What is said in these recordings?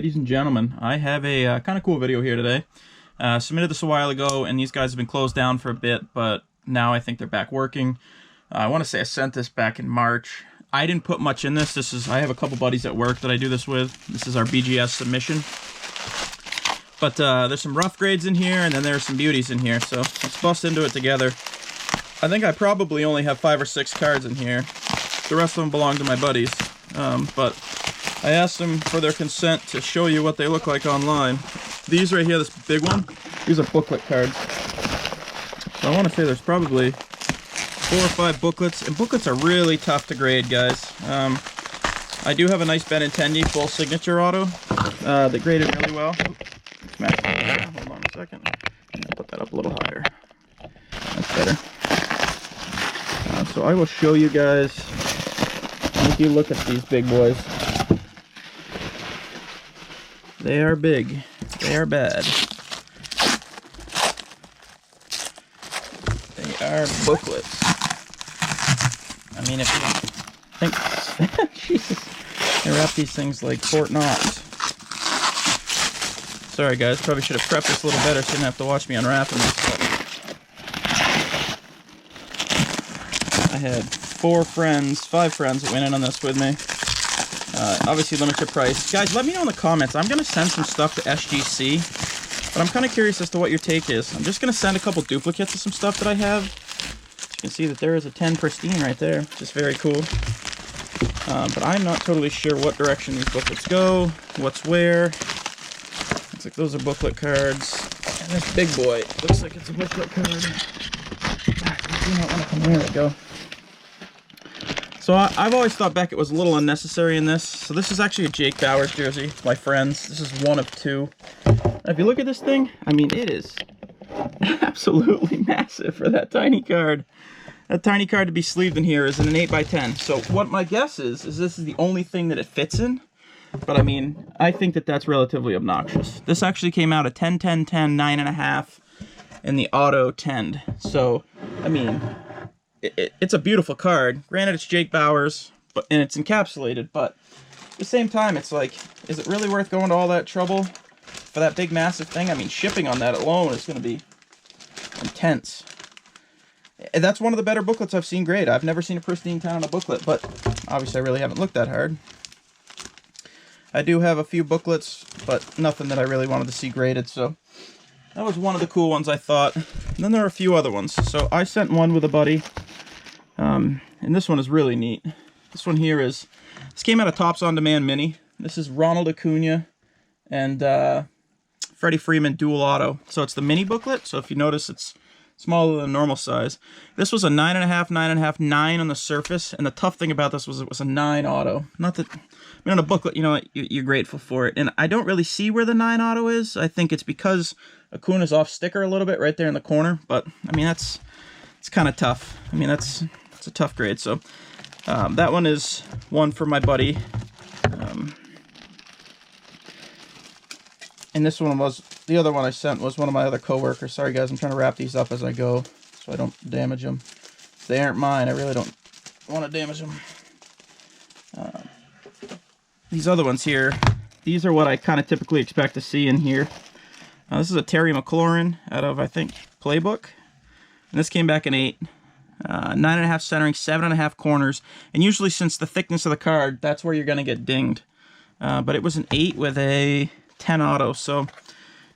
ladies and gentlemen, I have a kind of cool video here today. Submitted this a while ago, and these guys have been closed down for a bit, but now I think they're back working. I want to say I sent this back in March. I didn't put much in this. I have a couple buddies at work that I do this with. This is our BGS Submission. But there's some rough grades in here, and then there's some beauties in here, so let's bust into it together. I think I probably only have 5 or 6 cards in here. The rest of them belong to my buddies, but I asked them for their consent to show you what they look like online. These right here, this big one, these are booklet cards. So I want to say there's probably 4 or 5 booklets, and booklets are really tough to grade, guys. I do have a nice Benintendi full signature auto that graded really well. Hold on a second. Put that up a little higher. That's better. So I will show you guys. If you look at these big boys, they are big. They are bad. They are booklets. I mean, if you think, Jesus, they wrap these things like Fort Knox. Sorry guys, probably should have prepped this a little better so you didn't have to watch me unwrapping this. I had 5 friends that went in on this with me. Obviously limit your price. Guys, let me know in the comments. I'm going to send some stuff to SGC, but I'm kind of curious as to what your take is. I'm just going to send a couple duplicates of some stuff that I have. You can see that there is a 10 pristine right there, which is very cool. But I'm not totally sure what direction these booklets go, what's where. Looks like those are booklet cards. And this big boy looks like it's a booklet card. I do not want to come here. There we go. So I've always thought Beckett was a little unnecessary in this. So this is actually a Jake Bowers jersey, my friends. This is one of 2. Now, if you look at this thing, I mean, it is absolutely massive for that tiny card. That tiny card to be sleeved in here is in an 8x10. So what my guess is this is the only thing that it fits in. But I mean, I think that that's relatively obnoxious. This actually came out a 10, 10, 10, 9.5 in the auto 10. So, I mean, it's a beautiful card. Granted, it's Jake Bowers, and it's encapsulated, but at the same time, it's like, is it really worth going to all that trouble for that big, massive thing? I mean, shipping on that alone is going to be intense. And that's one of the better booklets I've seen grade. I've never seen a pristine 10 on a booklet, but obviously I really haven't looked that hard. I do have a few booklets, but nothing that I really wanted to see graded, so that was one of the cool ones I thought. And then there are a few other ones. So I sent one with a buddy, and this one is really neat. This one here this came out of Topps On Demand Mini. This is Ronald Acuna and Freddie Freeman dual auto. So it's the mini booklet, so if you notice it's smaller than normal size. This was a 9.5, 9.5, 9 on the surface, and the tough thing about this was it was a 9 auto. Not that, I mean, on a booklet, you know, you're grateful for it. And I don't really see where the 9 auto is. I think it's because Acuna's off sticker a little bit right there in the corner, but I mean, it's kind of tough. I mean, it's a tough grade. So that one is one for my buddy. And this one was, the other one I sent was one of my other coworkers. Sorry guys, I'm trying to wrap these up as I go so I don't damage them. If they aren't mine, I really don't want to damage them. These other ones here, these are what I kind of typically expect to see in here. This is a Terry McLaurin out of, I think, Playbook. And this came back in 8. 9.5 centering, 7.5 corners. And usually since the thickness of the card, that's where you're going to get dinged. But it was an 8 with a 10 auto. So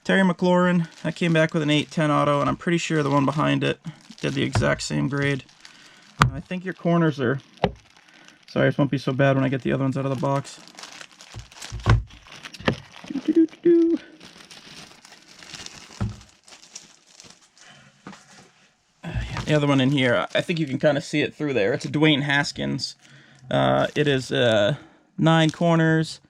Terry McLaurin, that came back with an 8, 10 auto. And I'm pretty sure the one behind it did the exact same grade. I think your corners are... Sorry, this won't be so bad when I get the other ones out of the box. The other one in here, I think you can kind of see it through there. It's a Dwayne Haskins. It is 9 corners.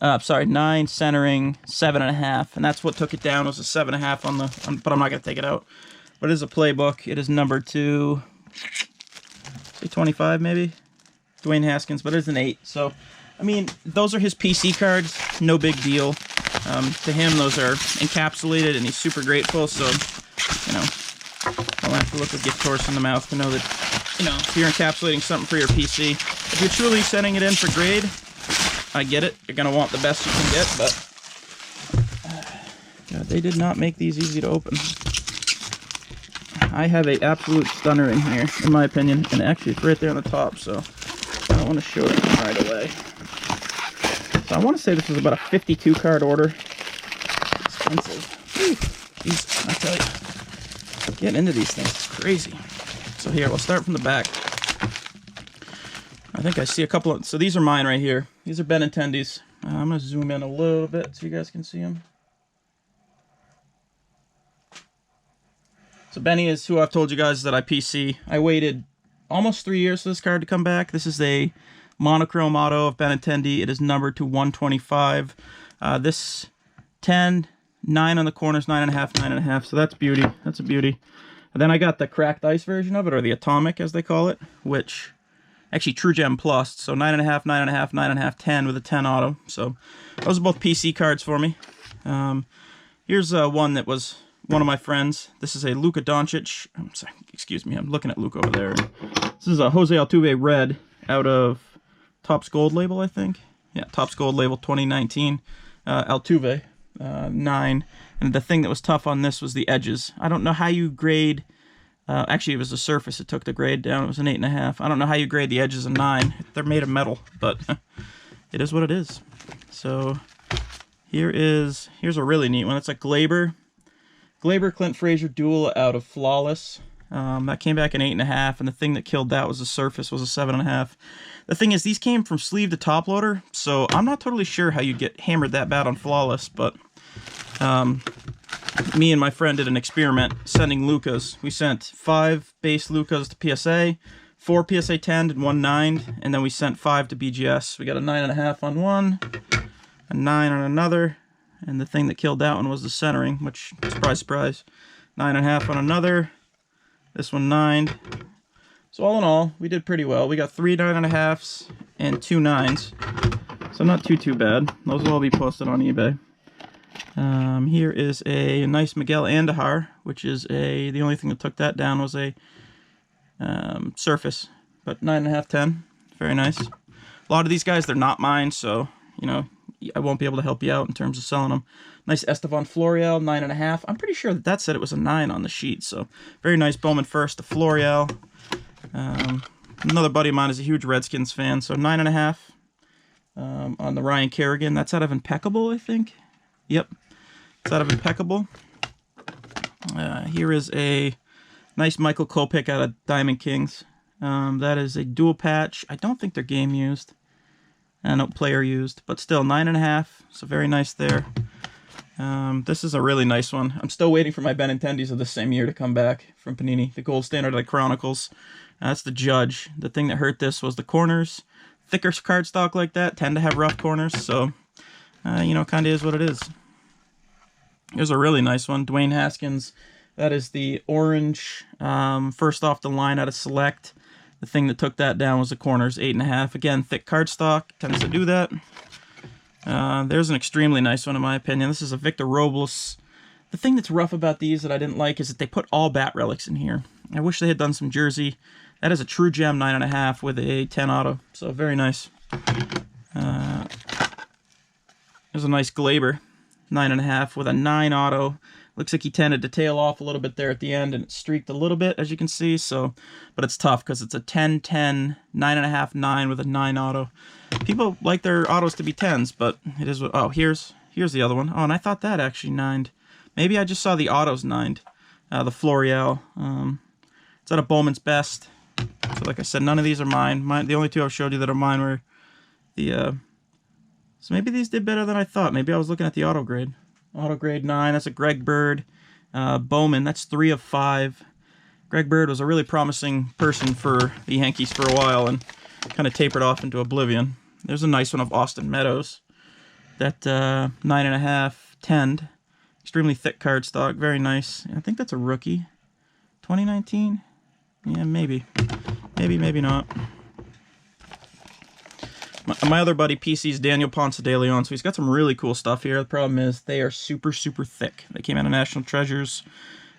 9 centering, 7.5, and that's what took it down. It was a 7.5 on the, but I'm not gonna take it out. But it is a Playbook. It is numbered to, say 25 maybe. Dwayne Haskins, but it is an 8. So, I mean, those are his PC cards. No big deal. To him, those are encapsulated, and he's super grateful. So, you know, I don't have to look a gift horse in the mouth to know that, you know, if you're encapsulating something for your PC, if you're truly sending it in for grade, I get it. You're going to want the best you can get, but God, they did not make these easy to open. I have an absolute stunner in here, in my opinion, and actually it's right there on the top, so I don't want to show it right away. So I want to say this was about a 52 card order. Expensive. Jeez, I tell you, getting into these things is crazy. So here, we'll start from the back. I think I see a couple of, so these are mine right here. These are Benintendi's. I'm going to zoom in a little bit so you guys can see them. So Benny is who I've told you guys that I PC. I waited almost 3 years for this card to come back. This is a monochrome auto of Benintendi. It is numbered to 125. This 10, 9 on the corners, 9.5, 9.5. So that's beauty. That's a beauty. And then I got the cracked ice version of it, or the atomic as they call it, which actually True Gem Plus. So 9.5, 9.5, 9.5, 10 with a 10 auto. So those are both PC cards for me. Here's one that was one of my friends. This is a Luka Doncic. I'm sorry, excuse me, I'm looking at Luka over there. This is a Jose Altuve red out of Topps Gold label, I think. Yeah, Topps Gold label 2019. Altuve 9. And the thing that was tough on this was the edges. I don't know how you grade. Actually, it was the surface. It took the grade down. It was an 8.5. I don't know how you grade the edges of 9. They're made of metal, but it is what it is. So here's a really neat one. It's a Glaber Clint Frazier duel out of Flawless. That came back in 8.5, and the thing that killed that was the surface, was a 7.5. The thing is, these came from sleeve to top loader, so I'm not totally sure how you get hammered that bad on Flawless, but me and my friend did an experiment sending Lukas. We sent 5 base Lukas to PSA, 4 PSA 10 and 1 9, and then we sent 5 to BGS. We got a 9.5 on one, a 9 on another, and the thing that killed that one was the centering, which, surprise, surprise, 9.5 on another, this one 9. So all in all, we did pretty well. We got 3 9.5s and 2 9s, so not too bad. Those will all be posted on eBay. Here is a nice Miguel Andujar, which is the only thing that took that down was a surface, but 9.5, 10, very nice. A lot of these guys, they're not mine, so, you know, I won't be able to help you out in terms of selling them. Nice Estevan Florial, 9.5. I'm pretty sure that said it was a 9 on the sheet, so very nice Bowman first, the Florial. Another buddy of mine is a huge Redskins fan, so 9.5 on the Ryan Kerrigan. That's out of Impeccable, I think. Yep, it's out of Impeccable. Here is a nice Michael Kopech out of Diamond Kings. That is a dual patch. I don't think they're game used. No, player used, but still 9.5, so very nice there. This is a really nice one. I'm still waiting for my Benintendis of the same year to come back from Panini. The Gold Standard of the Chronicles. That's the Judge. The thing that hurt this was the corners. Thicker cardstock like that tend to have rough corners, so, you know, kind of is what it is. Here's a really nice one, Dwayne Haskins. That is the orange, first off the line out of Select. The thing that took that down was the corners, 8.5. Again, thick cardstock, tends to do that. There's an extremely nice one in my opinion. This is a Victor Robles. The thing that's rough about these that I didn't like is that they put all bat relics in here. I wish they had done some jersey. That is a True Gem 9.5 with a 10 auto, so very nice. There's a nice Glaber. 9.5 with a 9 auto. Looks like he tended to tail off a little bit there at the end, and it streaked a little bit, as you can see. So, but it's tough because it's a 10, 10, 9.5, 9 with a 9 auto. People like their autos to be 10s, but it is what. Oh, here's the other one. Oh, and I thought that actually 9'd. Maybe I just saw the autos 9'd. The Florial. It's out of Bowman's Best. So, like I said, none of these are mine. The only 2 I've showed you that are mine were the. So maybe these did better than I thought. Maybe I was looking at the auto grade. Auto grade 9, that's a Greg Bird. Bowman, that's 3 of 5. Greg Bird was a really promising person for the Yankees for a while and kind of tapered off into oblivion. There's a nice one of Austin Meadows. That 9.5, 10'd. Extremely thick cardstock, very nice. I think that's a rookie. 2019? Yeah, maybe. Maybe not. My other buddy PC's Daniel Ponce de Leon, so he's got some really cool stuff here. The problem is they are super thick. They came out of National Treasures.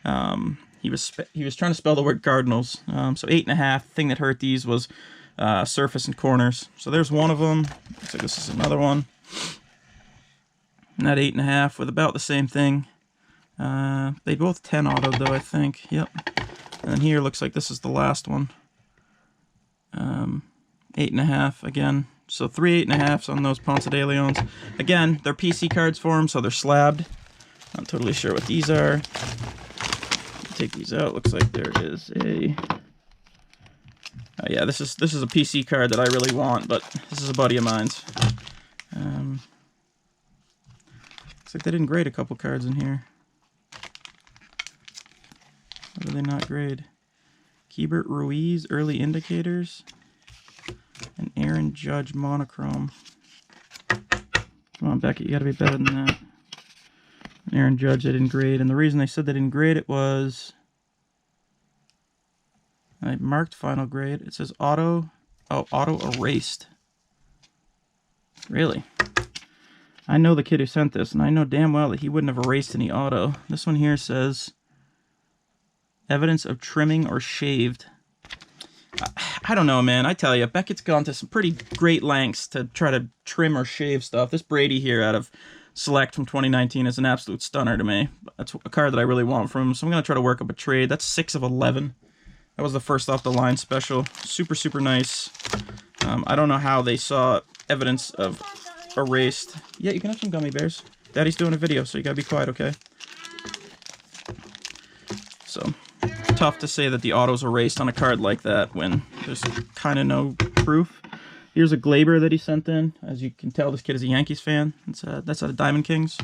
He was trying to spell the word Cardinals. So 8.5. The thing that hurt these was surface and corners. So there's one of them. Looks like this is another one. And that 8.5 with about the same thing. They both 10 auto though, I think. Yep. And then here looks like this is the last one. 8.5 again. So 3 8.5s on those Ponce de Leons. Again, they're PC cards for them, so they're slabbed. Not totally sure what these are. Take these out. Looks like there is a. Yeah, this is a PC card that I really want, but this is a buddy of mine's. Looks like they didn't grade a couple cards in here. What did they not grade? Keibert Ruiz, Early Indicators, and Aaron Judge Monochrome. Come on, Beckett, you gotta be better than that. And Aaron Judge, they didn't grade, and the reason they said they didn't grade it was I marked final grade. It says auto erased. Really? I know the kid who sent this, and I know damn well that he wouldn't have erased any auto. This one here says evidence of trimming or shaved. I don't know, man. I tell you, Beckett's gone to some pretty great lengths to try to trim or shave stuff. This Brady here out of Select from 2019 is an absolute stunner to me. That's a card that I really want from him, so I'm going to try to work up a trade. That's 6 of 11. That was the first off the line special. Super, super nice. I don't know how they saw evidence of erased. Yeah, you can have some gummy bears. Daddy's doing a video, so you gotta be quiet, okay? So, tough to say that the auto's erased on a card like that when there's kind of no proof. Here's a Glaber that he sent in. As you can tell, this kid is a Yankees fan. That's out of Diamond Kings.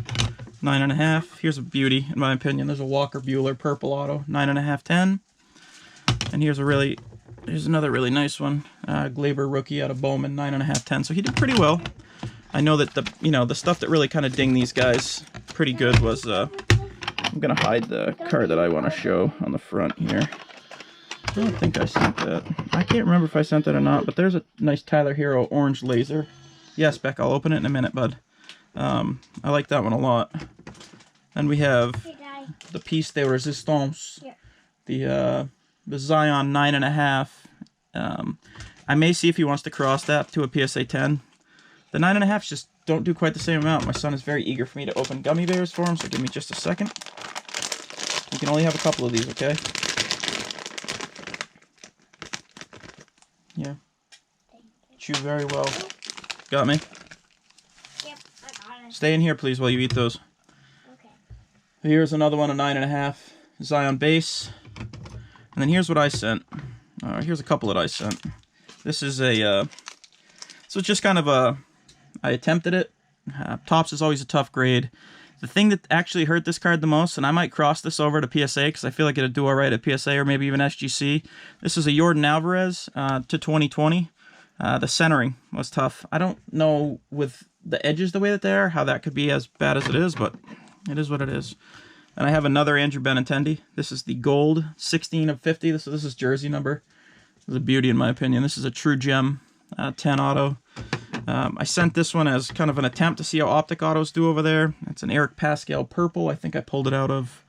9.5. Here's a beauty, in my opinion. There's a Walker Buehler purple auto. 9.5, 10. And here's another really nice one. Glaber rookie out of Bowman. 9.5, 10. So he did pretty well. I know that the stuff that really kind of dinged these guys pretty good was I'm gonna hide the card that I want to show on the front here. I don't think I sent that. I can't remember if I sent that or not, but there's a nice Tyler Hero orange laser. Yes, Beck, I'll open it in a minute, bud. I like that one a lot. Then we have the Piece de Resistance, the Zion 9.5. I may see if he wants to cross that to a PSA 10. The 9.5s just don't do quite the same amount. My son is very eager for me to open gummy bears for him, so give me just a second. You can only have a couple of these, okay? Yeah. Chew very well. Got me? Yep, I got it. Stay in here, please, while you eat those. Okay. Here's another one, a 9.5 Zion base. And then here's what I sent. Here's a couple that I sent. This is a, so it's just kind of a, I attempted it. Tops is always a tough grade. The thing that actually hurt this card the most, and I might cross this over to PSA because I feel like it'd do alright at PSA or maybe even SGC. This is a Jordan Alvarez to 2020. The centering was tough. I don't know with the edges the way that they are, how that could be as bad as it is, but it is what it is. And I have another Andrew Benintendi. This is the gold 16 of 50. This is jersey number. This is a beauty in my opinion. This is a true gem 10 auto. I sent this one as kind of an attempt to see how optic autos do over there. It's an Eric Pascal purple. I think I pulled it out of,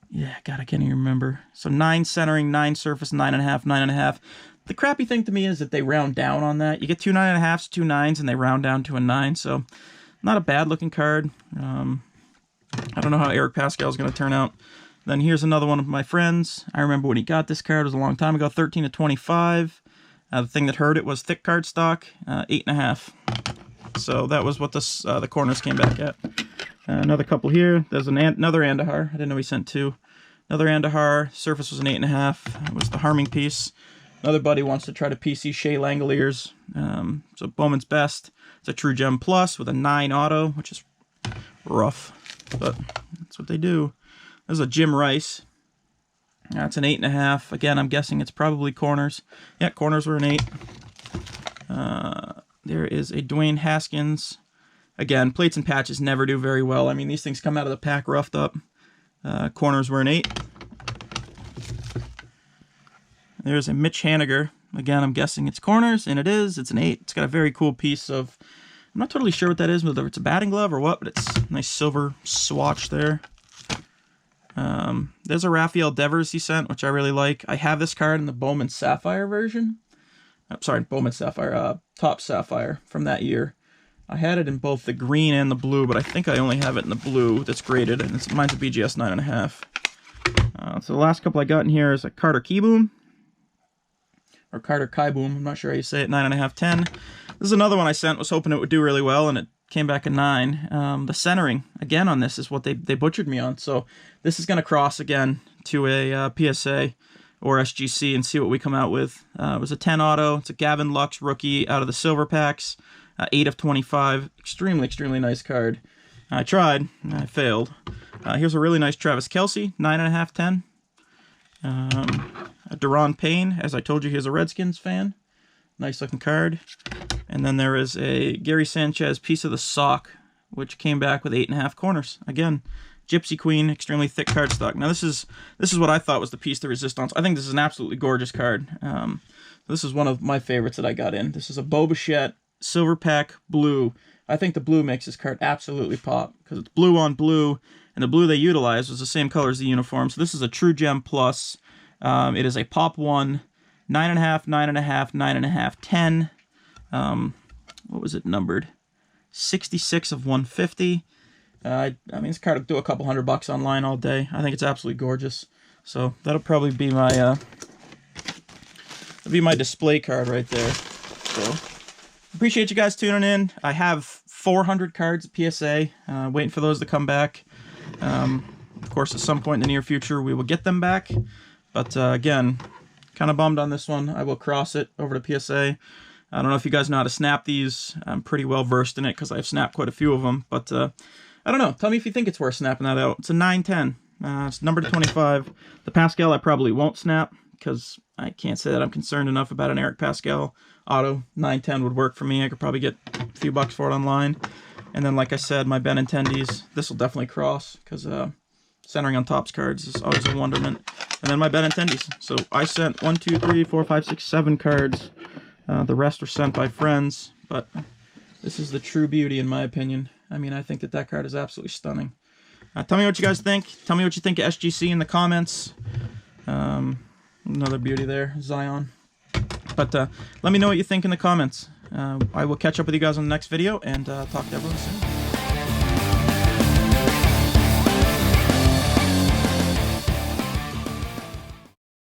yeah, God, I can't even remember. So 9 centering, 9 surface, 9.5, 9.5. The crappy thing to me is that they round down on that. You get 2 9.5s, 2 9s, and they round down to a 9. So not a bad looking card. I don't know how Eric Pascal is going to turn out. Then here's another one of my friends. I remember when he got this card. It was a long time ago, 13 of 25. The thing that hurt it was thick card stock, 8.5. So that was what this the corners came back at. Another couple here. There's another Andahar. I didn't know he sent 2. Another Andahar. Surface was an 8.5. It was the harming piece. Another buddy wants to try to PC Shea Langoliers. So Bowman's Best. It's a True Gem Plus with a 9 auto, which is rough, but that's what they do. This is a Jim Rice. That's an 8.5. Again, I'm guessing it's probably corners. Yeah, corners were an 8. There is a Dwayne Haskins. Again, plates and patches never do very well. I mean, these things come out of the pack roughed up. Corners were an 8. There's a Mitch Haniger. Again, I'm guessing it's corners, and it is. It's an 8. It's got a very cool piece of, I'm not totally sure what that is, whether it's a batting glove or what, but it's a nice silver swatch there. There's a Rafael Devers he sent, which I really like. I have this card in the Bowman Sapphire version. sorry, Bowman Sapphire, Top Sapphire from that year. I had it in both the green and the blue, but I think I only have it in the blue that's graded, and mine's a BGS 9.5. So the last couple I got in here is a Carter Keyboom, or Carter Kaiboom, I'm not sure how you say it, 9.5, 10. This is another one I sent, was hoping it would do really well, and it came back a 9. The centering, again on this, is what they butchered me on, so this is going to cross again to a PSA or SGC and see what we come out with. It was a 10 auto, it's a Gavin Lux rookie out of the silver packs. 8 of 25, extremely nice card. I tried, I failed. Here's a really nice Travis Kelce, 9.5, 10. A Deron Payne, as I told you, he's a Redskins fan. Nice looking card. And then there is a Gary Sanchez piece of the sock, which came back with 8.5 corners. Again, Gypsy Queen, extremely thick cardstock. Now this is what I thought was the piece de resistance. I think this is an absolutely gorgeous card. This is one of my favorites that I got in. This is a Bo Bichette silver pack blue. I think the blue makes this card absolutely pop because it's blue on blue, and the blue they utilized was the same color as the uniform. So this is a True Gem Plus. It is a Pop 1, 9.5, 9.5, 9.5, 10. What was it numbered? 66 of 150. I mean, this card will do a couple $100 online all day. I think it's absolutely gorgeous. So that'll probably be my display card right there. So appreciate you guys tuning in. I have 400 cards at PSA, waiting for those to come back. Of course, at some point in the near future, we will get them back. But again, kind of bummed on this one. I will cross it over to PSA. I don't know if you guys know how to snap these. I'm pretty well versed in it because I've snapped quite a few of them. But I don't know. Tell me if you think it's worth snapping that out. It's a 910. It's numbered to 25. The Pascal I probably won't snap because I can't say that I'm concerned enough about an Eric Pascal auto. 910 would work for me. I could probably get a few bucks for it online. And then, like I said, my Benintendies, this will definitely cross because centering on Topps cards is always a wonderment. And then my Benintendies. So I sent 1, 2, 3, 4, 5, 6, 7 cards. The rest were sent by friends, but this is the true beauty in my opinion. I mean, I think that card is absolutely stunning. Tell me what you guys think. Tell me what you think of SGC in the comments. Another beauty there, Zion. But let me know what you think in the comments. I will catch up with you guys on the next video and talk to everyone soon.